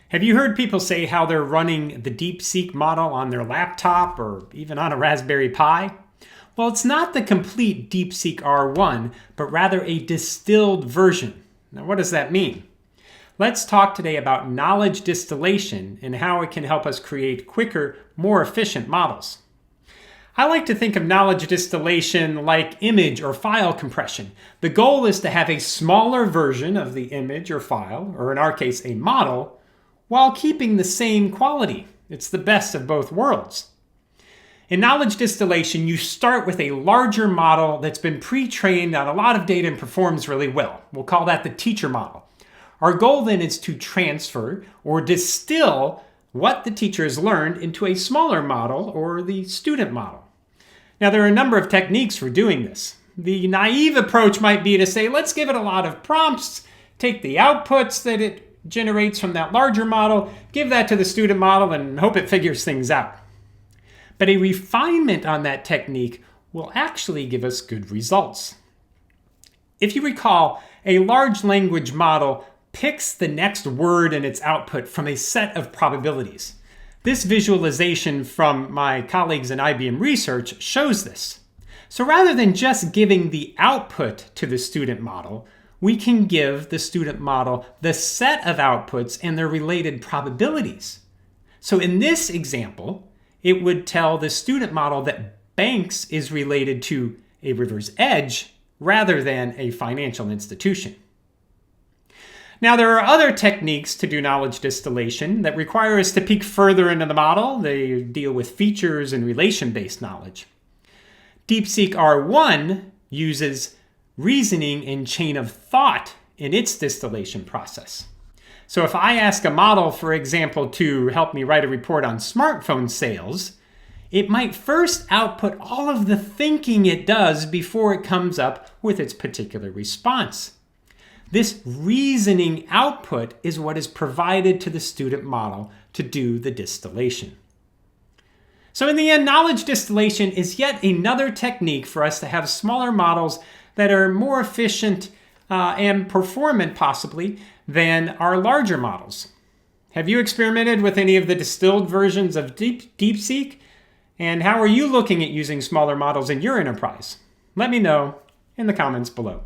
Have you heard people say how they're running the DeepSeek model on their laptop or even on a Raspberry Pi? Well, it's not the complete DeepSeek R1, but rather a distilled version. Now, what does that mean? Let's talk today about knowledge distillation and how it can help us create quicker, more efficient models. I like to think of knowledge distillation like image or file compression. The goal is to have a smaller version of the image or file, or in our case, a model, while keeping the same quality. It's the best of both worlds. In knowledge distillation, you start with a larger model that's been pre-trained on a lot of data and performs really well. We'll call that the teacher model. Our goal then is to transfer or distill what the teacher has learned into a smaller model or the student model. Now, there are a number of techniques for doing this. The naive approach might be to say, let's give it a lot of prompts, take the outputs that it generates from that larger model, give that to the student model, and hope it figures things out. But a refinement on that technique will actually give us good results. If you recall, a large language model picks the next word in its output from a set of probabilities. This visualization from my colleagues in IBM Research shows this. So rather than just giving the output to the student model, we can give the student model the set of outputs and their related probabilities. So in this example, it would tell the student model that banks is related to a river's edge rather than a financial institution. Now, there are other techniques to do knowledge distillation that require us to peek further into the model. They deal with features and relation-based knowledge. DeepSeek R1 uses reasoning and chain of thought in its distillation process. So if I ask a model, for example, to help me write a report on smartphone sales, it might first output all of the thinking it does before it comes up with its particular response. This reasoning output is what is provided to the student model to do the distillation. So in the end, knowledge distillation is yet another technique for us to have smaller models that are more efficient and performant, possibly, than our larger models. Have you experimented with any of the distilled versions of DeepSeek? And how are you looking at using smaller models in your enterprise? Let me know in the comments below.